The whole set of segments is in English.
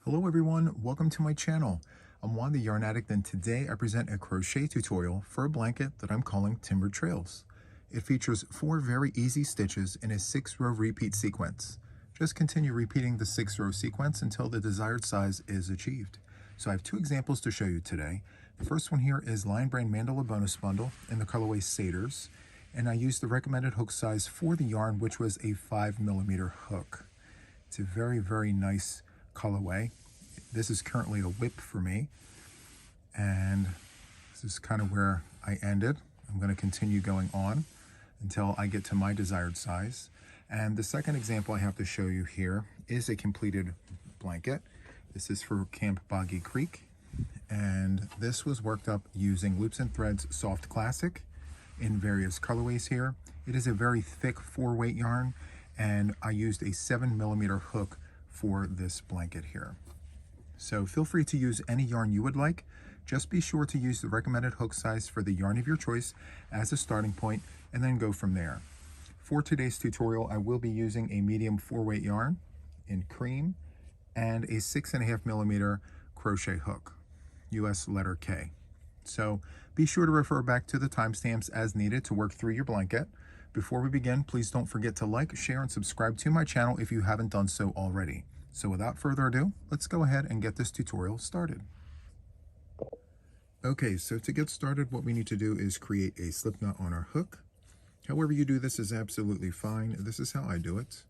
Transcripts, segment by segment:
Hello everyone, welcome to my channel. I'm Juan the Yarn Addict, and today I present a crochet tutorial for a blanket that I'm calling Timber Trails. It features 4 very easy stitches in a 6-row repeat sequence. Just continue repeating the 6-row sequence until the desired size is achieved. So I have 2 examples to show you today. The first one here is Lion Brand Mandala Bonus Bundle in the colorway Satyrs, and I used the recommended hook size for the yarn, which was a 5mm hook. It's a very nice colorway. This is currently a whip for me, and this is kind of where I ended. I'm going to continue going on until I get to my desired size. And the second example I have to show you here is a completed blanket. This is for Camp Boggy Creek, and this was worked up using Loops and Threads Soft Classic in various colorways here. It is a very thick 4-weight yarn, and I used a 7mm hook for this blanket here. So feel free to use any yarn you would like. Just be sure to use the recommended hook size for the yarn of your choice as a starting point, and then go from there. For today's tutorial, I will be using a medium 4-weight yarn in cream and a 6.5mm crochet hook, US letter K. So be sure to refer back to the timestamps as needed to work through your blanket. Before we begin, please don't forget to like, share, and subscribe to my channel if you haven't done so already. So without further ado, let's go ahead and get this tutorial started. Okay, so to get started, what we need to do is create a slip knot on our hook. However you do this is absolutely fine. This is how I do it.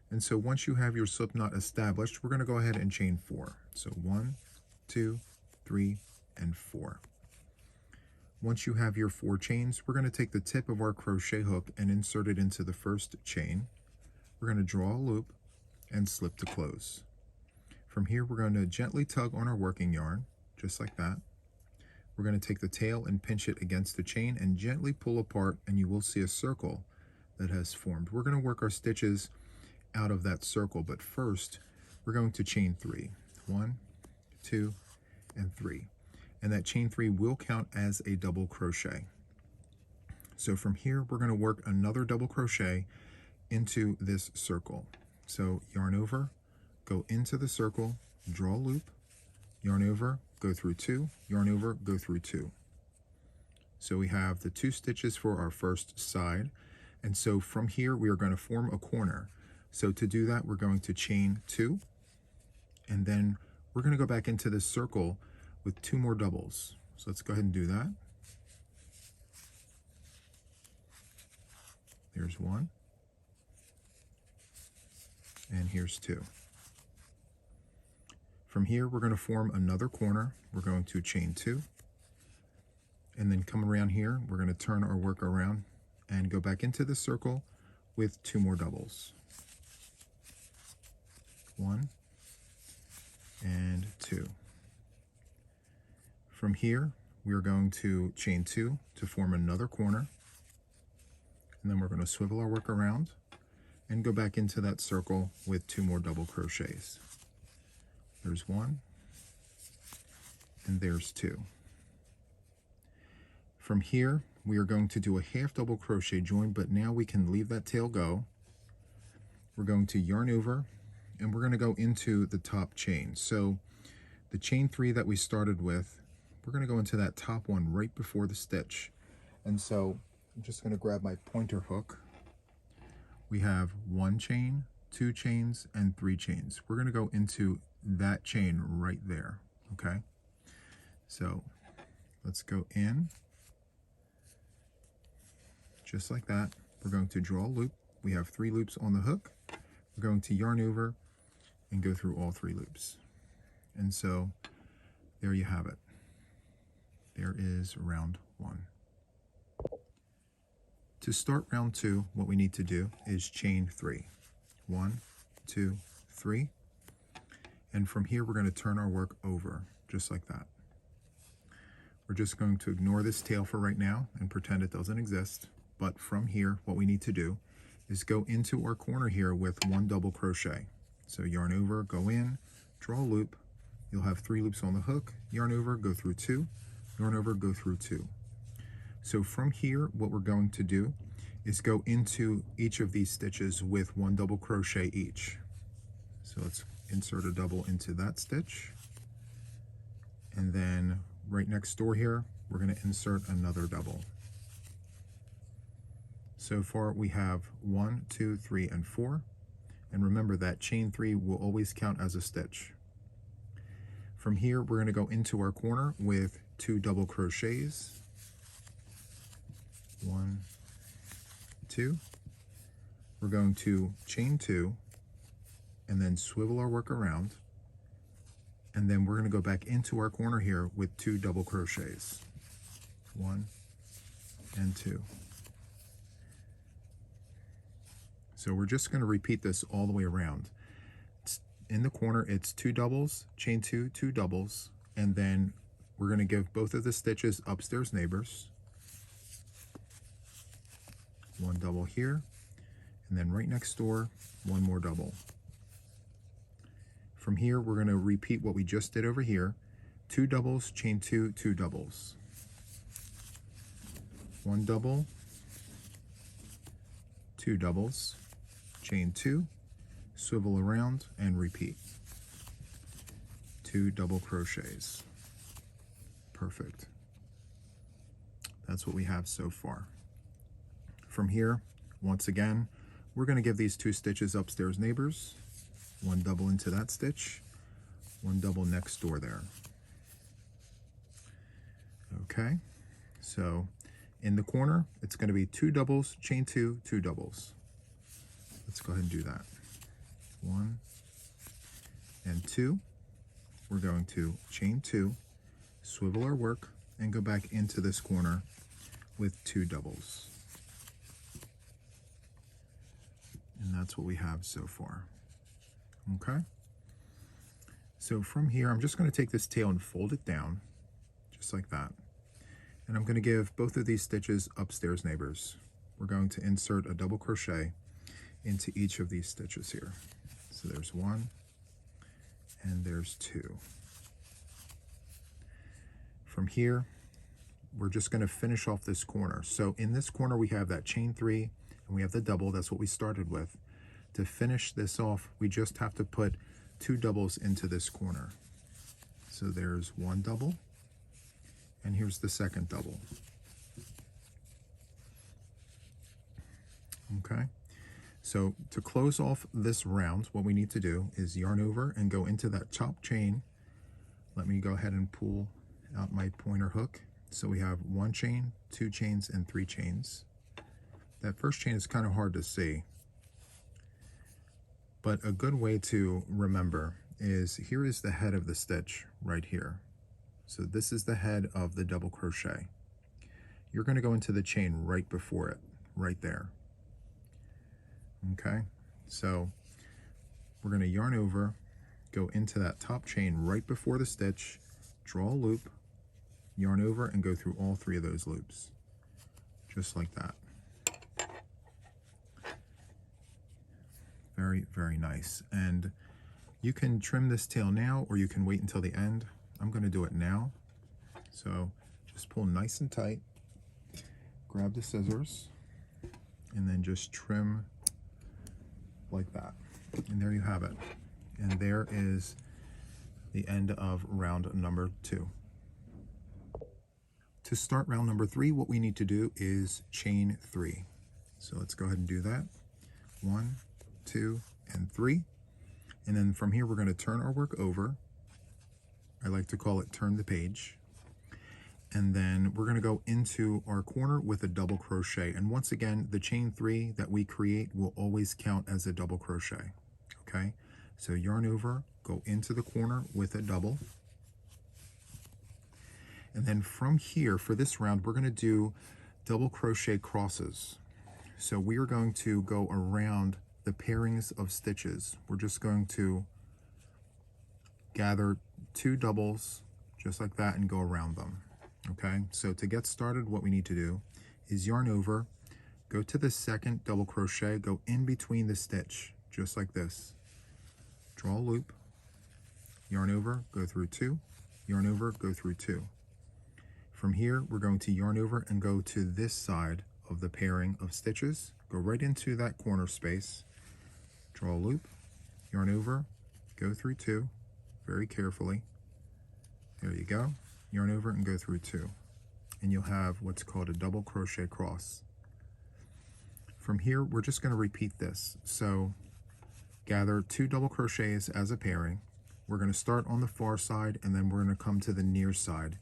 And so once you have your slip knot established, we're going to go ahead and chain 4. So 1, 2, 3, and 4. Once you have your 4 chains, we're going to take the tip of our crochet hook and insert it into the first chain. We're going to draw a loop and slip to close. From here, we're going to gently tug on our working yarn, just like that. We're going to take the tail and pinch it against the chain and gently pull apart, and you will see a circle that has formed. We're going to work our stitches out of that circle, but first, we're going to chain 3. 1, 2, and 3. And that chain 3 will count as a double crochet. So from here, we're going to work another double crochet into this circle. So yarn over, go into the circle, draw a loop, yarn over, go through 2, yarn over, go through 2. So we have the 2 stitches for our first side. And so from here, we are going to form a corner. So to do that, we're going to chain 2, and then we're going to go back into this circle with 2 more doubles. So let's go ahead and do that. There's 1. And here's 2. From here, we're going to form another corner. We're going to chain 2. And then come around here, we're going to turn our work around and go back into the circle with 2 more doubles. 1 and 2. From here, we are going to chain 2 to form another corner. And then we're going to swivel our work around and go back into that circle with 2 more double crochets. There's 1, and there's 2. From here, we are going to do a half double crochet join, but now we can leave that tail go. We're going to yarn over, and we're going to go into the top chain. So the chain 3 that we started with, we're going to go into that top one right before the stitch. And so I'm just going to grab my pointer hook. We have 1 chain, 2 chains, and 3 chains. We're going to go into that chain right there, okay? So let's go in, just like that. We're going to draw a loop. We have 3 loops on the hook. We're going to yarn over and go through all 3 loops. And so there you have it. There is round 1. To start round 2, what we need to do is chain 3. 1, 2, 3. And from here, we're going to turn our work over, just like that. We're just going to ignore this tail for right now and pretend it doesn't exist. But from here, what we need to do is go into our corner here with 1 double crochet. So yarn over, go in, draw a loop. You'll have 3 loops on the hook, yarn over, go through 2, yarn over, go through 2. So from here, what we're going to do is go into each of these stitches with 1 double crochet each. So let's insert a double into that stitch, and then right next door here, we're going to insert another double. So far we have 1, 2, 3, and 4. And remember that chain 3 will always count as a stitch. From here, we're going to go into our corner with 2 double crochets. 1, 2. We're going to chain 2 and then swivel our work around. And then we're going to go back into our corner here with 2 double crochets. 1 and 2. So we're just going to repeat this all the way around. In the corner, it's 2 doubles, chain 2, 2 doubles, and then we're going to give both of the stitches upstairs neighbors. 1 double here, and then right next door, 1 more double. From here, we're going to repeat what we just did over here. 2 doubles, chain 2, 2 doubles. 1 double, 2 doubles, chain 2, swivel around, and repeat. 2 double crochets. Perfect. That's what we have so far. From here, once again, we're going to give these 2 stitches upstairs neighbors. 1 double into that stitch, 1 double next door there. Okay, so in the corner, it's going to be 2 doubles, chain 2, 2 doubles. Let's go ahead and do that. 1 and 2. We're going to chain 2, swivel our work, and go back into this corner with 2 doubles. And that's what we have so far. Okay? So from here, I'm just going to take this tail and fold it down, just like that. And I'm going to give both of these stitches upstairs neighbors. We're going to insert a double crochet into each of these stitches here. So there's 1 and there's 2. From here, we're just going to finish off this corner. So in this corner, we have that chain 3 and we have the double. That's what we started with. To finish this off, we just have to put 2 doubles into this corner. So there's 1 double, and here's the second double. Okay, so to close off this round, what we need to do is yarn over and go into that top chain. Let me go ahead and pull out my pointer hook. So we have 1 chain, 2 chains, and 3 chains. That first chain is kind of hard to see, but a good way to remember is here is the head of the stitch right here. So this is the head of the double crochet. You're going to go into the chain right before it, right there. Okay, so we're going to yarn over, go into that top chain right before the stitch, draw a loop, yarn over, and go through all 3 of those loops, just like that. Very, very nice. And you can trim this tail now, or you can wait until the end. I'm going to do it now. So just pull nice and tight, grab the scissors, and then just trim like that. And there you have it. And there is the end of round number 2. To start round number 3, what we need to do is chain 3. So let's go ahead and do that. 1, 2, and 3. And then from here, we're going to turn our work over. I like to call it turn the page. And then we're going to go into our corner with a double crochet. And once again, the chain 3 that we create will always count as a double crochet. Okay, so yarn over, go into the corner with a double. And then from here, for this round, we're going to do double crochet crosses. So we are going to go around the pairings of stitches. We're just going to gather 2 doubles just like that and go around them. Okay, so to get started, what we need to do is yarn over, go to the second double crochet, go in between the stitch just like this, draw a loop, yarn over, go through 2, yarn over, go through 2. From here, we're going to yarn over and go to this side of the pairing of stitches, go right into that corner space, draw a loop, yarn over, go through 2 very carefully. There you go. Yarn over and go through 2. And you'll have what's called a double crochet cross. From here, we're just going to repeat this. So gather 2 double crochets as a pairing. We're going to start on the far side, and then we're going to come to the near side.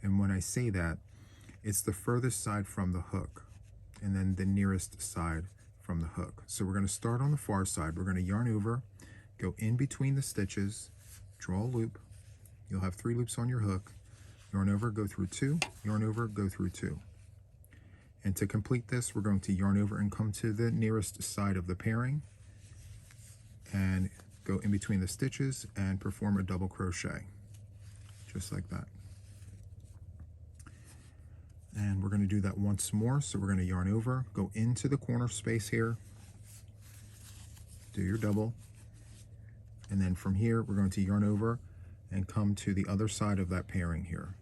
And when I say that, it's the furthest side from the hook, and then the nearest side from the hook. So we're going to start on the far side. We're going to yarn over, go in between the stitches, draw a loop. You'll have 3 loops on your hook. Yarn over, go through 2, yarn over, go through 2. And to complete this, we're going to yarn over and come to the nearest side of the pairing and go in between the stitches and perform a double crochet, just like that. And we're going to do that once more. So we're going to yarn over, go into the corner space here, do your double, and then from here we're going to yarn over and come to the other side of that pairing here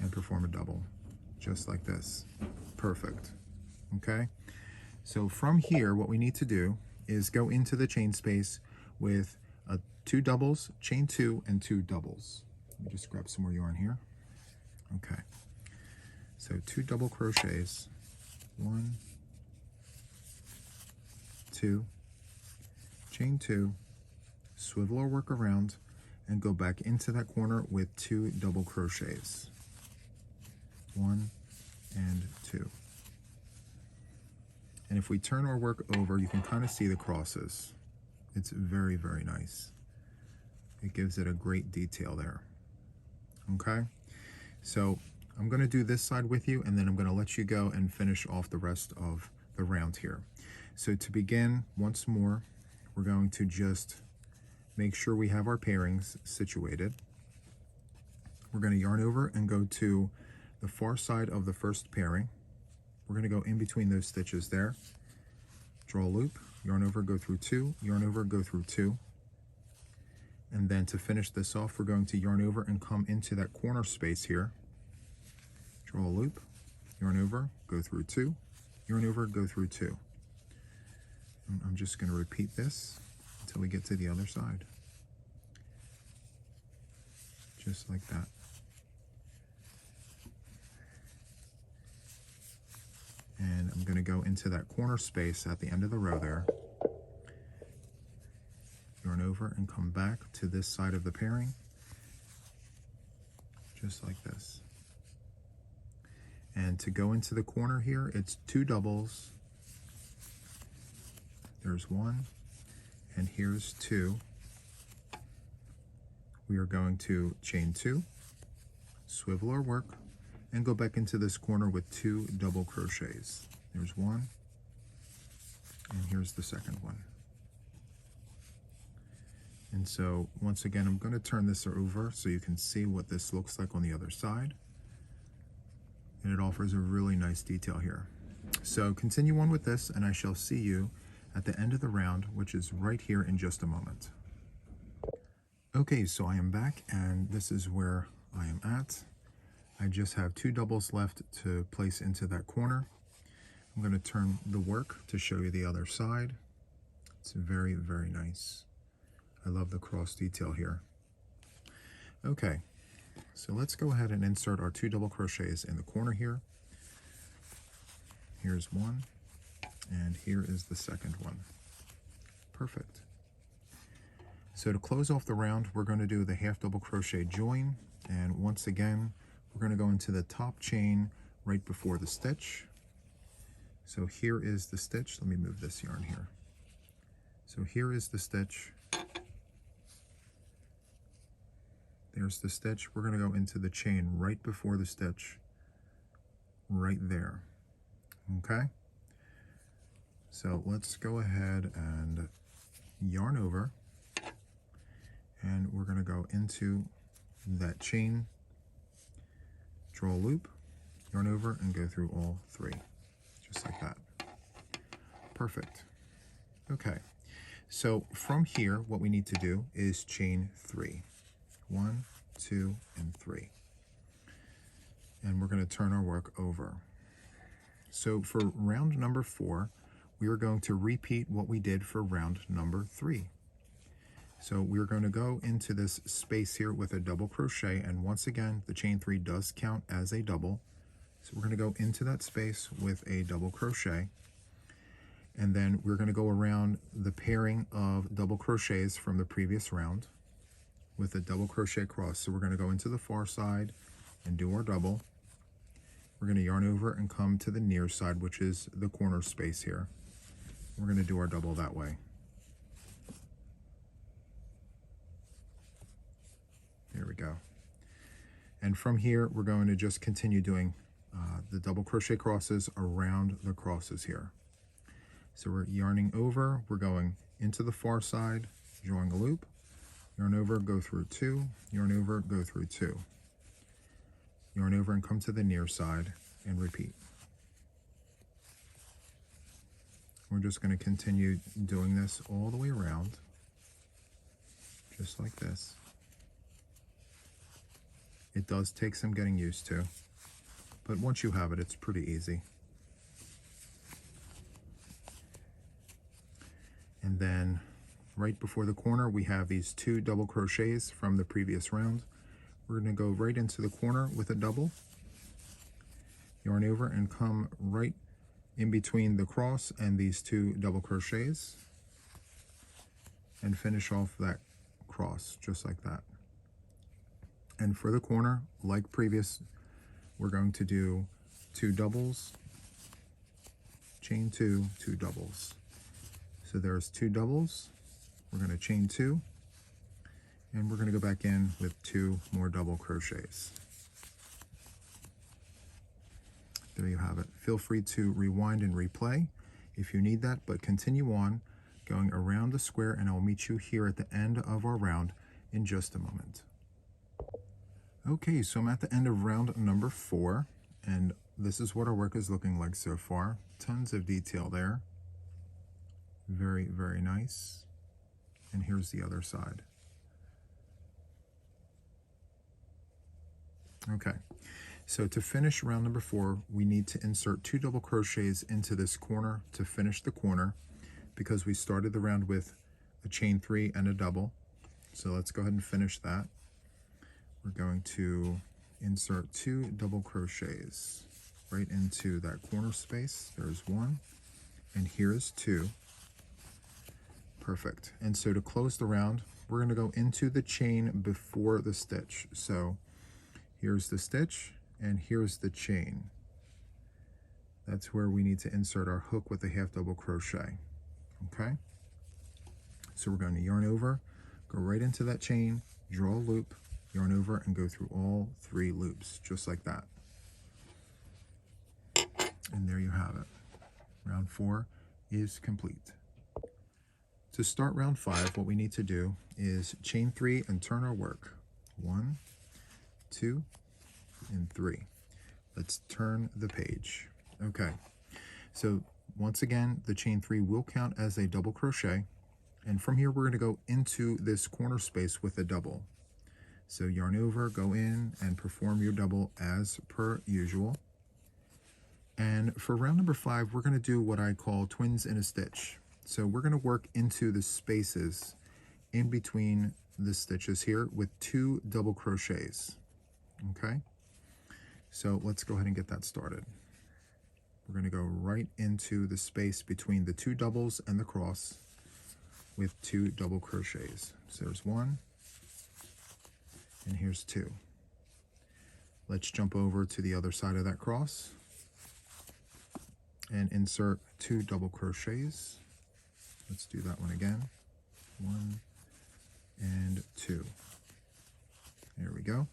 and perform a double, just like this. Perfect. Okay, so from here what we need to do is go into the chain space with 2 doubles, chain 2, and 2 doubles. Let me just grab some more yarn here. Okay, so 2 double crochets, 1, 2, chain 2, swivel or work around, and go back into that corner with 2 double crochets, 1 and 2. And if we turn our work over, you can kind of see the crosses. It's very, very nice. It gives it a great detail there. Okay, so I'm going to do this side with you, and then I'm going to let you go and finish off the rest of the round here. So to begin, once more, we're going to just make sure we have our pairings situated. We're going to yarn over and go to the far side of the first pairing. We're going to go in between those stitches there, draw a loop, yarn over, go through 2, yarn over, go through 2. And then to finish this off, we're going to yarn over and come into that corner space here, draw a loop, yarn over, go through 2, yarn over, go through 2. And I'm just going to repeat this until we get to the other side, just like that. And I'm going to go into that corner space at the end of the row there, yarn over and come back to this side of the pairing, just like this. And to go into the corner here, it's 2 doubles. There's 1, and here's 2. We are going to chain 2, swivel or work, and go back into this corner with 2 double crochets. There's 1, and here's the second one. And so once again, I'm going to turn this over so you can see what this looks like on the other side. And it offers a really nice detail here. So continue on with this, and I shall see you at the end of the round, which is right here in just a moment. Okay, so I am back, and this is where I am at. I just have 2 doubles left to place into that corner. I'm going to turn the work to show you the other side. It's very, very nice. I love the cross detail here. Okay, so let's go ahead and insert our 2 double crochets in the corner here. Here's 1, and here is the second one. Perfect. So to close off the round, we're going to do the half double crochet join, and once again, we're going to go into the top chain right before the stitch. So here is the stitch. Let me move this yarn here. So here is the stitch. There's the stitch. We're going to go into the chain right before the stitch, right there. Okay? So let's go ahead and yarn over, and we're going to go into that chain, draw a loop, yarn over, and go through all 3, just like that. Perfect. Okay, so from here, what we need to do is chain 3. 1, 2, and 3. And we're going to turn our work over. So for round number 4, we are going to repeat what we did for round number 3. So we're going to go into this space here with a double crochet, and once again the chain 3 does count as a double. So we're going to go into that space with a double crochet, and then we're going to go around the pairing of double crochets from the previous round with a double crochet cross. So we're going to go into the far side and do our double. We're going to yarn over and come to the near side, which is the corner space here. We're going to do our double that way. There we go. And from here, we're going to just continue doing the double crochet crosses around the crosses here. So we're yarning over, we're going into the far side, drawing a loop, yarn over, go through 2, yarn over, go through 2. Yarn over and come to the near side and repeat. We're just going to continue doing this all the way around, just like this. It does take some getting used to, but once you have it, it's pretty easy. And then right before the corner, we have these 2 double crochets from the previous round. We're going to go right into the corner with a double, yarn over and come right in between the cross and these 2 double crochets and finish off that cross just like that. And for the corner, like previous, we're going to do 2 doubles, chain 2, 2 doubles. So there's 2 doubles, we're going to chain 2, and we're going to go back in with 2 more double crochets. There you have it. Feel free to rewind and replay if you need that, but continue on going around the square, and I'll meet you here at the end of our round in just a moment. Okay, so I'm at the end of round number 4, and this is what our work is looking like so far. Tons of detail there. Very, very nice. And here's the other side. Okay, so to finish round number 4, we need to insert 2 double crochets into this corner to finish the corner, because we started the round with a chain 3 and a double. So let's go ahead and finish that. We're going to insert 2 double crochets right into that corner space. There's 1, and here's 2. Perfect. And so to close the round, we're going to go into the chain before the stitch. So here's the stitch, and here's the chain. That's where we need to insert our hook with a half double crochet. Okay? So we're going to yarn over, go right into that chain, draw a loop, yarn over, and go through all 3 loops, just like that. And there you have it. Round 4 is complete. To start round 5, what we need to do is chain 3 and turn our work. 1, 2, and 3. Let's turn the page. Okay, so once again, the chain 3 will count as a double crochet, and from here we're going to go into this corner space with a double. So yarn over, go in, and perform your double as per usual. And for round number 5, we're going to do what I call twins in a stitch. So we're going to work into the spaces in between the stitches here with 2 double crochets. Okay, so let's go ahead and get that started. We're going to go right into the space between the 2 doubles and the cross with 2 double crochets. So there's 1, and here's 2. Let's jump over to the other side of that cross and insert 2 double crochets. Let's do that one again. 1 and 2. There we go.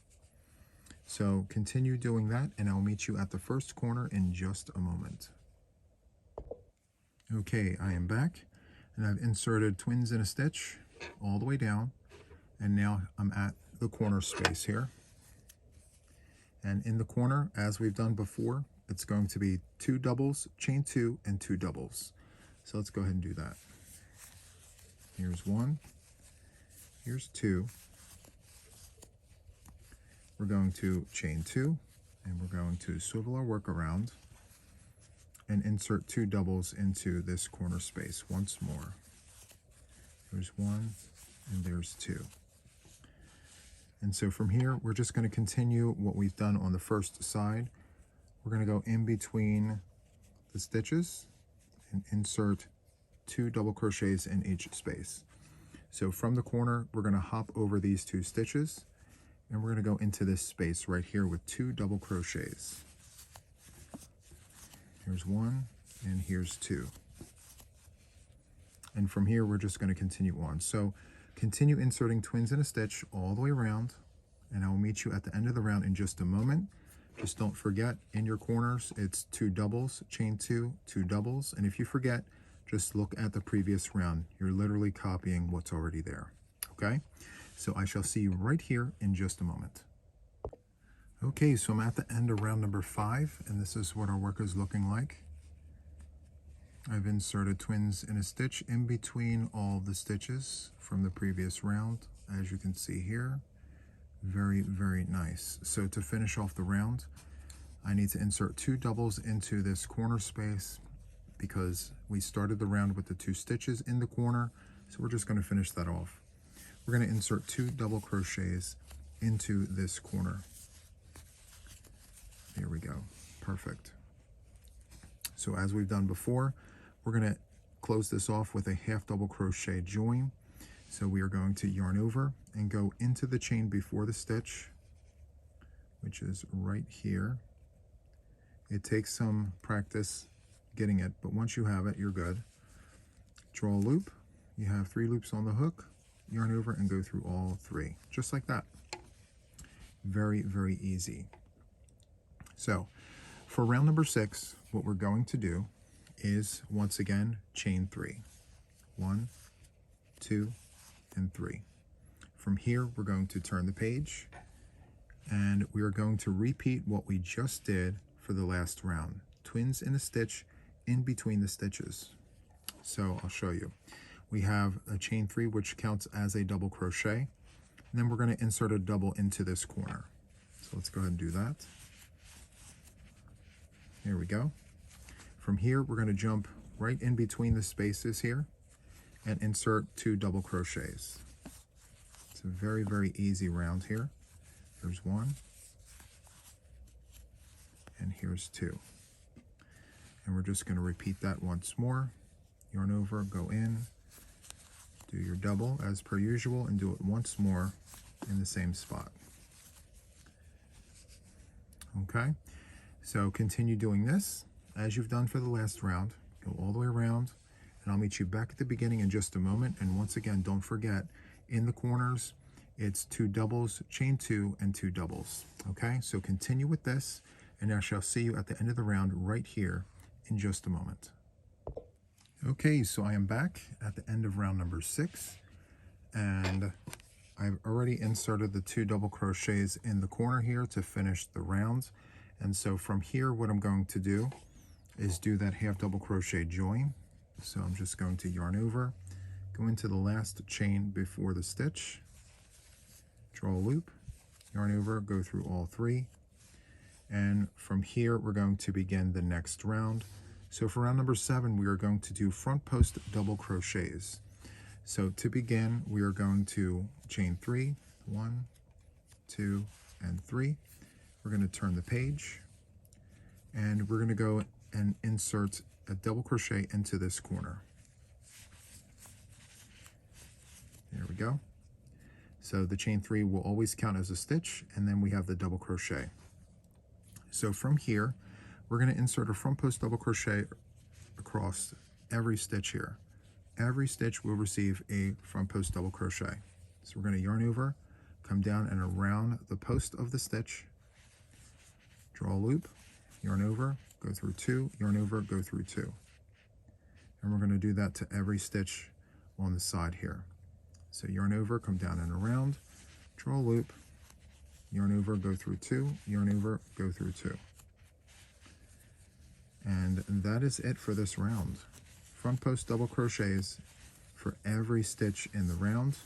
So continue doing that, and I'll meet you at the first corner in just a moment. Okay, I am back, and I've inserted twins in a stitch all the way down, and now I'm at the corner space here. And in the corner, as we've done before, it's going to be 2 doubles, chain 2, and 2 doubles. So let's go ahead and do that. Here's 1, here's 2. We're going to chain 2, and we're going to swivel our work around and insert 2 doubles into this corner space once more. Here's 1 and there's 2. And so from here, we're just going to continue what we've done on the first side. We're going to go in between the stitches and insert 2 double crochets in each space. So from the corner, we're going to hop over these 2 stitches, and we're going to go into this space right here with 2 double crochets. Here's 1, and here's 2. And from here, we're just going to continue on. So continue inserting twins in a stitch all the way around, and I will meet you at the end of the round in just a moment. Just don't forget, in your corners, it's 2 doubles, chain 2, 2 doubles, and if you forget, just look at the previous round. You're literally copying what's already there, okay? So I shall see you right here in just a moment. Okay, so I'm at the end of round number 5, and this is what our work is looking like. I've inserted twins in a stitch in between all the stitches from the previous round, as you can see here. Very, very nice. So to finish off the round, I need to insert 2 doubles into this corner space because we started the round with the 2 stitches in the corner, so we're just going to finish that off. We're going to insert 2 double crochets into this corner. There we go. Perfect. So as we've done before, we're going to close this off with a half double crochet join. So we are going to yarn over and go into the chain before the stitch, which is right here. It takes some practice getting it, but once you have it, you're good. Draw a loop. You have 3 loops on the hook, yarn over and go through all 3, just like that. Very, very easy. So for round number 6, what we're going to do is, once again, chain 3. 1, 2, and 3. From here, we're going to turn the page, and we are going to repeat what we just did for the last round. Twins in a stitch in between the stitches. So I'll show you. We have a chain 3, which counts as a double crochet, and then we're going to insert a double into this corner. So let's go ahead and do that. Here we go. From here, we're going to jump right in between the spaces here and insert 2 double crochets. It's a very, very easy round here. Here's 1, and here's 2. And we're just going to repeat that once more. Yarn over, go in, do your double as per usual, and do it once more in the same spot. Okay, so continue doing this as you've done for the last round. Go all the way around, and I'll meet you back at the beginning in just a moment. And once again, don't forget, in the corners, it's 2 doubles, chain 2, and 2 doubles. Okay, so continue with this, and I shall see you at the end of the round right here in just a moment. Okay, so I am back at the end of round number 6, and I've already inserted the 2 double crochets in the corner here to finish the round. And so from here, what I'm going to do is do that half double crochet join. So I'm just going to yarn over, go into the last chain before the stitch, draw a loop, yarn over, go through all 3, and from here we're going to begin the next round. So for round number 7, we are going to do front post double crochets. So to begin, we are going to chain 3, 1, 2, and 3. We're going to turn the page, and we're going to go and insert a double crochet into this corner. There we go. So the chain 3 will always count as a stitch, and then we have the double crochet. So from here, we're going to insert a front post double crochet across every stitch here. Every stitch will receive a front post double crochet. So we're going to yarn over, come down and around the post of the stitch, draw a loop, yarn over, go through 2, yarn over, go through 2. And we're going to do that to every stitch on the side here. So yarn over, come down and around, draw a loop, yarn over, go through 2, yarn over, go through 2. And that is it for this round. Front post double crochets for every stitch in the round.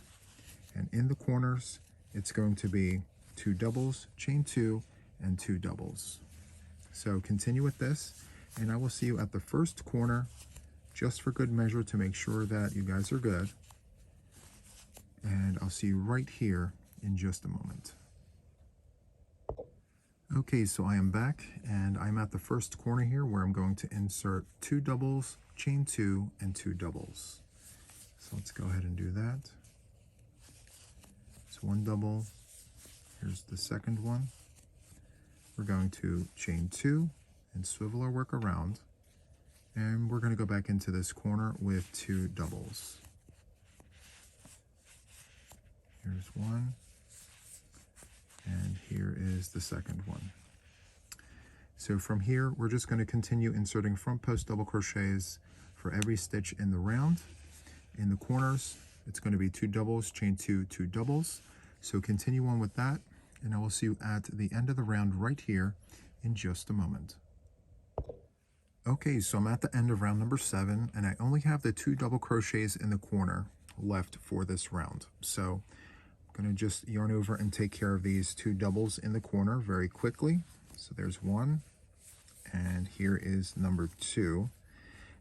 And in the corners, it's going to be 2 doubles, chain 2, and 2 doubles. So continue with this, and I will see you at the first corner, just for good measure to make sure that you guys are good. and I'll see you right here in just a moment. Okay, so I am back, and I'm at the first corner here where I'm going to insert 2 doubles, chain 2, and 2 doubles. So let's go ahead and do that. It's 1 double. Here's the second one. We're going to chain 2 and swivel our work around, and we're going to go back into this corner with 2 doubles. Here's one, and here is the second one. So from here, we're just going to continue inserting front post double crochets for every stitch in the round. In the corners, it's going to be 2 doubles, chain 2, 2 doubles. So continue on with that, and I will see you at the end of the round right here in just a moment. Okay, so I'm at the end of round number 7, and I only have the 2 double crochets in the corner left for this round. So I'm going to just yarn over and take care of these 2 doubles in the corner very quickly. So there's 1, and here is number 2.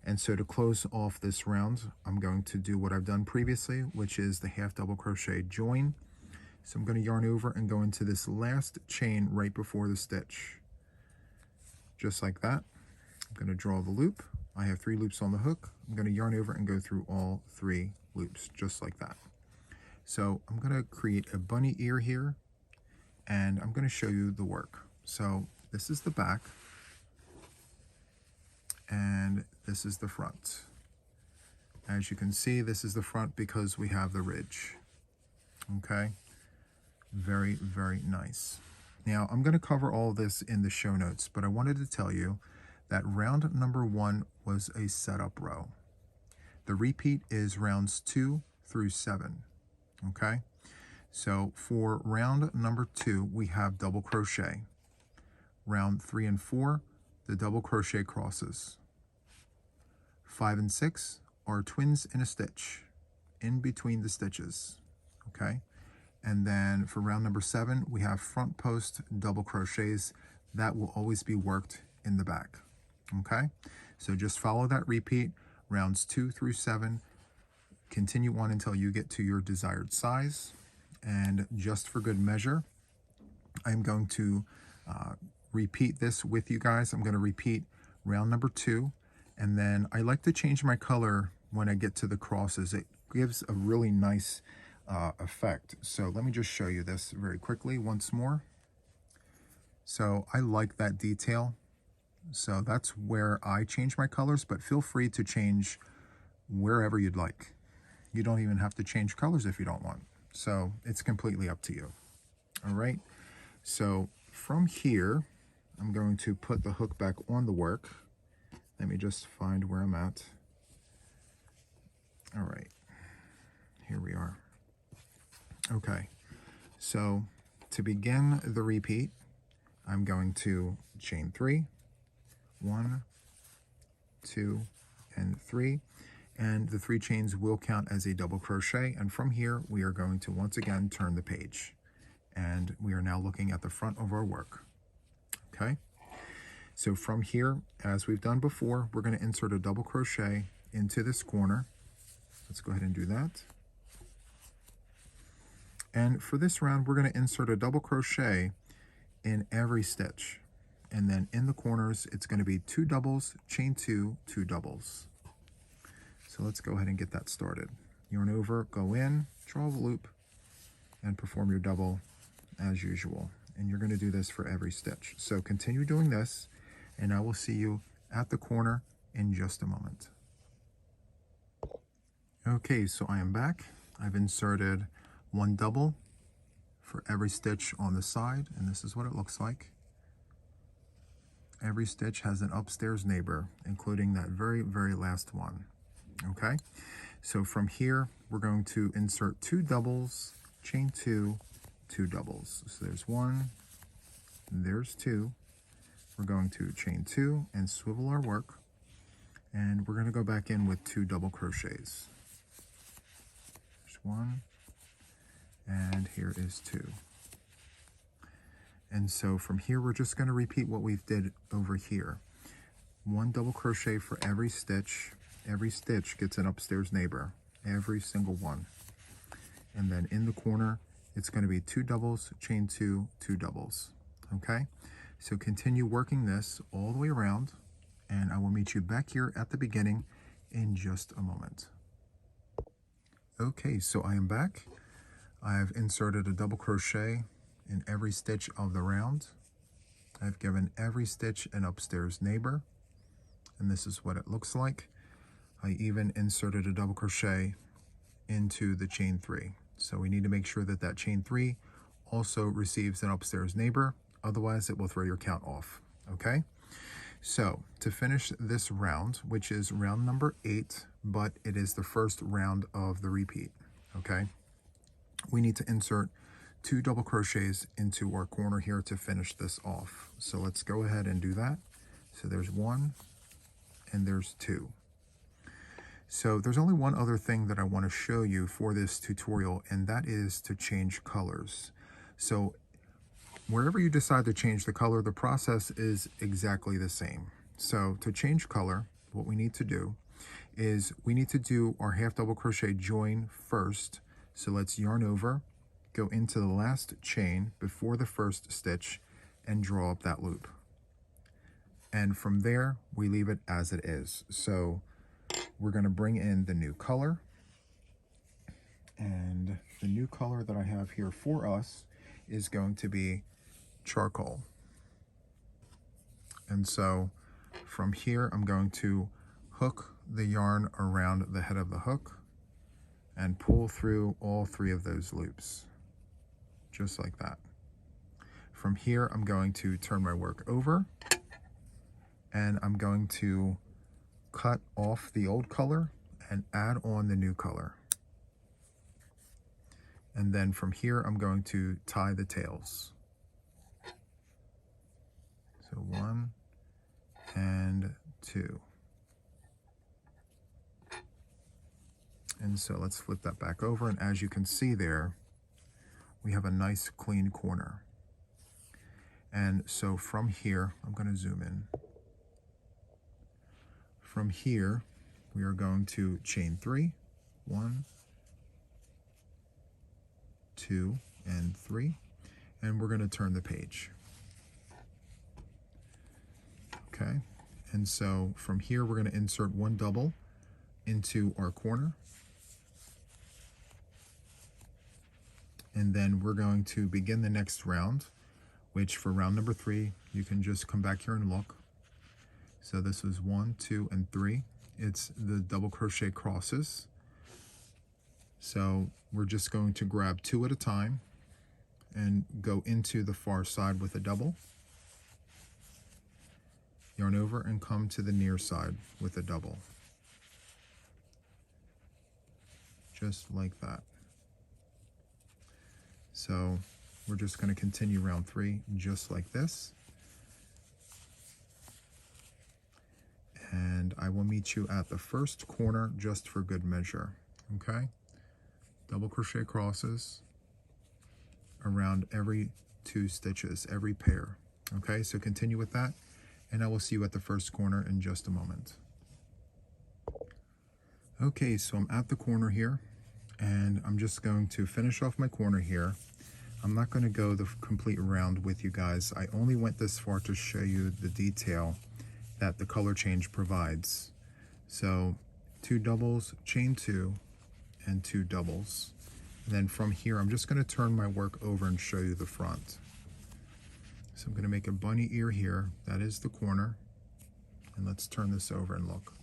And so to close off this round, I'm going to do what I've done previously, which is the half double crochet join. So I'm going to yarn over and go into this last chain right before the stitch. Just like that. I'm going to draw the loop. I have 3 loops on the hook. I'm going to yarn over and go through all 3 loops, just like that. So I'm going to create a bunny ear here, and I'm going to show you the work. So this is the back, and this is the front. As you can see, this is the front because we have the ridge. Okay, very, very nice. Now I'm going to cover all this in the show notes, but I wanted to tell you that round number 1 was a setup row. The repeat is rounds 2 through 7. Okay, so for round number 2, we have double crochet. Round 3 and 4, the double crochet crosses. 5 and 6 are twins in a stitch in between the stitches. Okay, and then for round number 7, we have front post double crochets that will always be worked in the back. Okay, so just follow that repeat, rounds 2 through 7. Continue on until you get to your desired size. And just for good measure, I'm going to repeat this with you guys. I'm going to repeat round number 2, and then I like to change my color when I get to the crosses. It gives a really nice effect. So let me just show you this very quickly once more. So I like that detail. So that's where I change my colors, but feel free to change wherever you'd like. You don't even have to change colors if you don't want. So it's completely up to you. All right. So from here, I'm going to put the hook back on the work. Let me just find where I'm at. All right. Here we are. Okay. So to begin the repeat, I'm going to chain 3, 1, 2, and 3. And the 3 chains will count as a double crochet, and from here we are going to once again turn the page, and we are now looking at the front of our work. Okay, so from here, as we've done before, we're going to insert a double crochet into this corner. Let's go ahead and do that. And for this round, we're going to insert a double crochet in every stitch, and then in the corners it's going to be 2 doubles, chain 2, 2 doubles. So let's go ahead and get that started. Yarn over, go in, draw the loop, and perform your double as usual. And you're going to do this for every stitch. So continue doing this, and I will see you at the corner in just a moment. Okay, so I am back. I've inserted 1 double for every stitch on the side, and this is what it looks like. Every stitch has an upstairs neighbor, including that very, very last one. Okay, so from here, we're going to insert 2 doubles, chain 2, 2 doubles. So there's 1, there's 2. We're going to chain 2 and swivel our work, and we're going to go back in with 2 double crochets. There's 1, and here is 2. And so from here, we're just going to repeat what we did over here. 1 double crochet for every stitch. Every stitch gets an upstairs neighbor, every single one. and then in the corner, it's going to be 2 doubles, chain 2, 2 doubles. Okay, so continue working this all the way around, and I will meet you back here at the beginning in just a moment. Okay, so I am back. I've inserted a double crochet in every stitch of the round. I've given every stitch an upstairs neighbor, and this is what it looks like. I even inserted a double crochet into the chain 3. So we need to make sure that that chain 3 also receives an upstairs neighbor, otherwise it will throw your count off, okay? So to finish this round, which is round number 8, but it is the first round of the repeat, okay? We need to insert 2 double crochets into our corner here to finish this off. So let's go ahead and do that. So there's 1 and there's 2. So there's only one other thing that I want to show you for this tutorial, and that is to change colors. So wherever you decide to change the color, the process is exactly the same. So to change color, what we need to do is we need to do our half double crochet join first. So let's yarn over, go into the last chain before the first stitch, and draw up that loop. And from there, we leave it as it is. So we're going to bring in the new color, and the new color that I have here for us is going to be charcoal. And so from here, I'm going to hook the yarn around the head of the hook and pull through all 3 of those loops, just like that. From here, I'm going to turn my work over, and I'm going to cut off the old color and add on the new color. And then from here, I'm going to tie the tails. So 1 and 2. And so let's flip that back over, and as you can see there, we have a nice clean corner. And so from here, I'm going to zoom in. From here, we are going to chain 3, 1, 2, and 3, and we're going to turn the page. Okay, and so from here, we're going to insert 1 double into our corner, and then we're going to begin the next round, which for round number 3, you can just come back here and look. So this is 1, 2, and 3. It's the double crochet crosses. So we're just going to grab 2 at a time and go into the far side with a double, yarn over, and come to the near side with a double. Just like that. So we're just going to continue round 3 just like this. And I will meet you at the first corner just for good measure, okay? Double crochet crosses around every 2 stitches, every pair, okay? So continue with that, and I will see you at the first corner in just a moment. Okay, so I'm at the corner here, and I'm just going to finish off my corner here. I'm not going to go the complete round with you guys. I only went this far to show you the detail that the color change provides. So 2 doubles, chain 2, and 2 doubles. And then from here, I'm just going to turn my work over and show you the front. So I'm going to make a bunny ear here. That is the corner. And let's turn this over and look.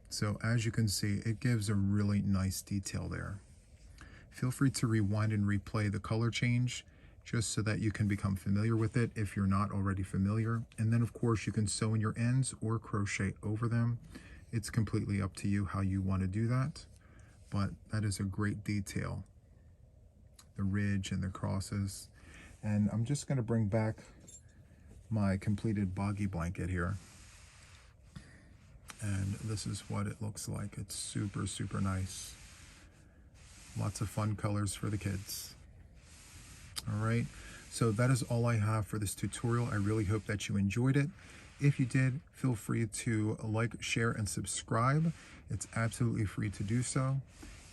So as you can see, it gives a really nice detail there. Feel free to rewind and replay the color change, just so that you can become familiar with it if you're not already familiar. And then of course you can sew in your ends or crochet over them. It's completely up to you how you want to do that, but that is a great detail. The ridge and the crosses. And I'm just going to bring back my completed boggy blanket here. And this is what it looks like. It's super, super nice. Lots of fun colors for the kids. All right, so that is all I have for this tutorial. I really hope that you enjoyed it. If you did, feel free to like, share, and subscribe. It's absolutely free to do so.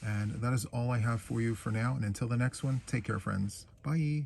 And that is all I have for you for now. And until the next one, take care, friends. Bye.